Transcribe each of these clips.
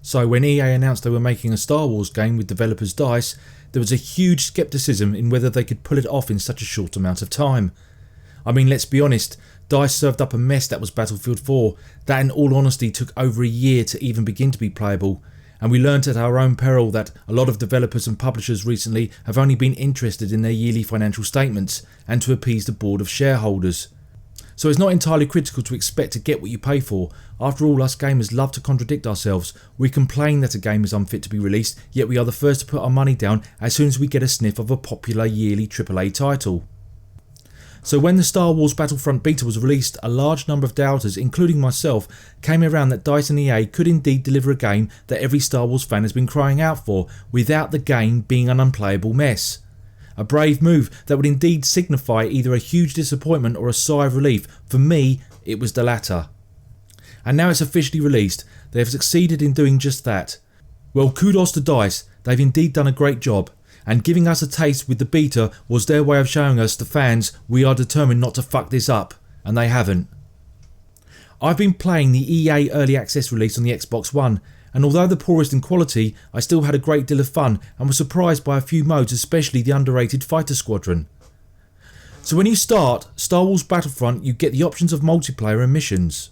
So when EA announced they were making a Star Wars game with developers DICE, there was a huge scepticism in whether they could pull it off in such a short amount of time. I mean, let's be honest, DICE served up a mess that was Battlefield 4, that in all honesty took over a year to even begin to be playable, and we learnt at our own peril that a lot of developers and publishers recently have only been interested in their yearly financial statements and to appease the board of shareholders. So it's not entirely critical to expect to get what you pay for. After all, us gamers love to contradict ourselves. We complain that a game is unfit to be released, yet we are the first to put our money down as soon as we get a sniff of a popular yearly AAA title. So when the Star Wars Battlefront beta was released, a large number of doubters, including myself, came around that DICE and EA could indeed deliver a game that every Star Wars fan has been crying out for, without the game being an unplayable mess. A brave move that would indeed signify either a huge disappointment or a sigh of relief. For me, it was the latter. And now it's officially released. They have succeeded in doing just that. Well, kudos to DICE, they've indeed done a great job. And giving us a taste with the beta was their way of showing us, the fans, we are determined not to fuck this up, and they haven't. I've been playing the EA Early Access release on the Xbox One, and although the poorest in quality, I still had a great deal of fun and was surprised by a few modes, especially the underrated Fighter Squadron. So when you start Star Wars Battlefront, you get the options of multiplayer and missions.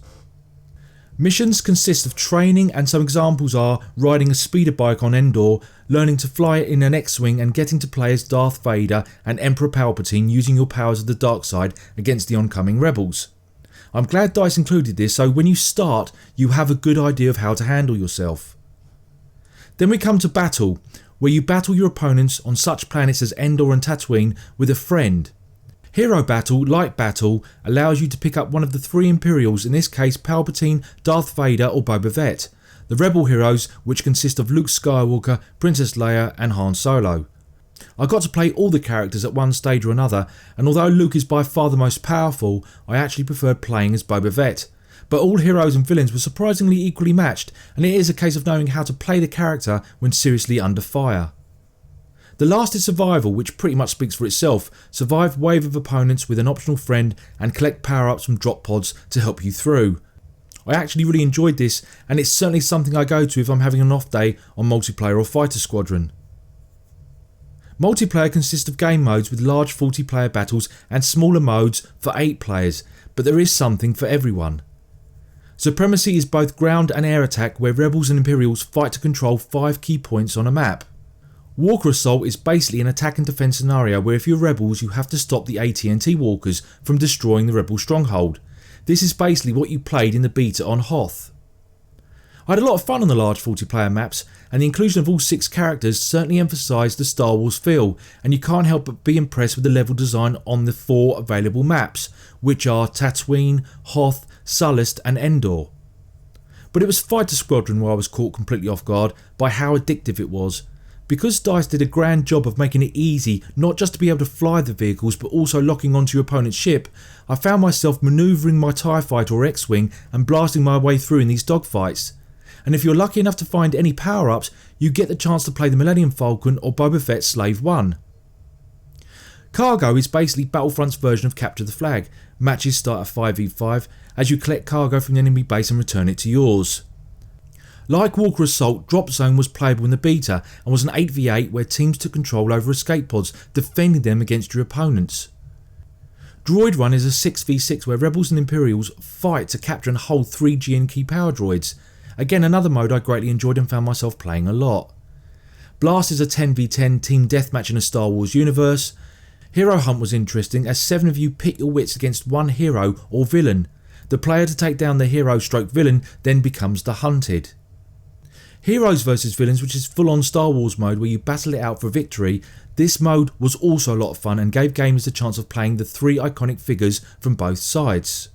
Missions consist of training, and some examples are riding a speeder bike on Endor, learning to fly in an X-Wing and getting to play as Darth Vader and Emperor Palpatine using your powers of the dark side against the oncoming rebels. I'm glad DICE included this, so when you start you have a good idea of how to handle yourself. Then we come to battle, where you battle your opponents on such planets as Endor and Tatooine with a friend. Hero Battle, like Battle, allows you to pick up one of the three Imperials, in this case Palpatine, Darth Vader or Boba Fett. The Rebel heroes, which consist of Luke Skywalker, Princess Leia and Han Solo. I got to play all the characters at one stage or another, and although Luke is by far the most powerful, I actually preferred playing as Boba Fett. But all heroes and villains were surprisingly equally matched, and it is a case of knowing how to play the character when seriously under fire. The last is Survival, which pretty much speaks for itself. Survive wave of opponents with an optional friend and collect power-ups from drop pods to help you through. I actually really enjoyed this, and it's certainly something I go to if I'm having an off day on multiplayer or Fighter Squadron. Multiplayer consists of game modes with large 40-player battles and smaller modes for 8 players, but there is something for everyone. Supremacy is both ground and air attack, where rebels and Imperials fight to control 5 key points on a map. Walker Assault is basically an attack and defence scenario where if you're rebels you have to stop the AT&T walkers from destroying the rebel stronghold. This is basically what you played in the beta on Hoth. I had a lot of fun on the large 40-player maps, and the inclusion of all 6 characters certainly emphasised the Star Wars feel, and you can't help but be impressed with the level design on the 4 available maps, which are Tatooine, Hoth, Sullust and Endor. But it was Fighter Squadron where I was caught completely off guard by how addictive it was. Because DICE did a grand job of making it easy not just to be able to fly the vehicles but also locking onto your opponent's ship, I found myself manoeuvring my TIE Fighter or X-Wing and blasting my way through in these dogfights. And if you're lucky enough to find any power-ups, you get the chance to play the Millennium Falcon or Boba Fett Slave 1. Cargo is basically Battlefront's version of Capture the Flag. Matches start at 5v5 as you collect cargo from the enemy base and return it to yours. Like Walker Assault, Drop Zone was playable in the beta and was an 8v8 where teams took control over escape pods, defending them against your opponents. Droid Run is a 6v6 where Rebels and Imperials fight to capture and hold 3 GN key power droids. Again, another mode I greatly enjoyed and found myself playing a lot. Blast is a 10v10 team deathmatch in a Star Wars universe. Hero Hunt was interesting as 7 of you pit your wits against one hero or villain. The player to take down the hero stroke villain then becomes the hunted. Heroes vs Villains, which is full on Star Wars mode where you battle it out for victory. This mode was also a lot of fun and gave gamers the chance of playing the 3 iconic figures from both sides.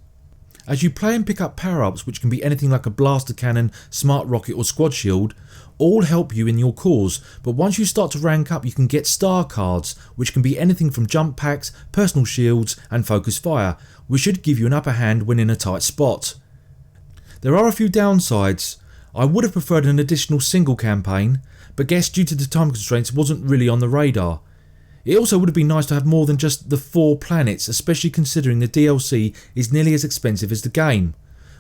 As you play and pick up power-ups, which can be anything like a blaster cannon, smart rocket or squad shield, all help you in your cause, but once you start to rank up you can get star cards, which can be anything from jump packs, personal shields and focus fire, which should give you an upper hand when in a tight spot. There are a few downsides. I would have preferred an additional single campaign, but guess due to the time constraints it wasn't really on the radar. It also would have been nice to have more than just the 4 planets, especially considering the DLC is nearly as expensive as the game.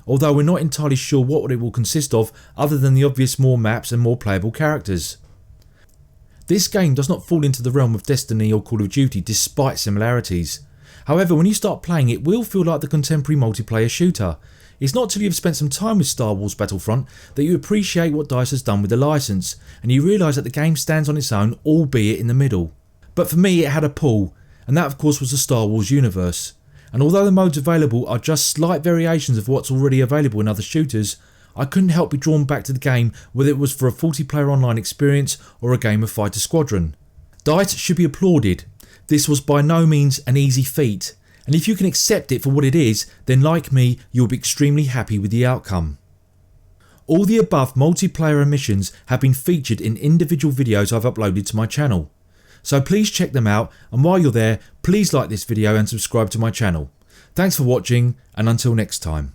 although we're not entirely sure what it will consist of other than the obvious more maps and more playable characters. This game does not fall into the realm of Destiny or Call of Duty despite similarities. However, when you start playing it will feel like the contemporary multiplayer shooter. It's not till you've spent some time with Star Wars Battlefront that you appreciate what DICE has done with the licence, and you realise that the game stands on its own, albeit in the middle. But for me it had a pull, and that of course was the Star Wars universe. And although the modes available are just slight variations of what's already available in other shooters, I couldn't help be drawn back to the game whether it was for a multiplayer online experience or a game of Fighter Squadron. DICE should be applauded. This was by no means an easy feat, and if you can accept it for what it is, then like me you'll be extremely happy with the outcome. All the above multiplayer missions have been featured in individual videos I've uploaded to my channel. So please check them out, and while you're there please like this video and subscribe to my channel. Thanks for watching, and until next time.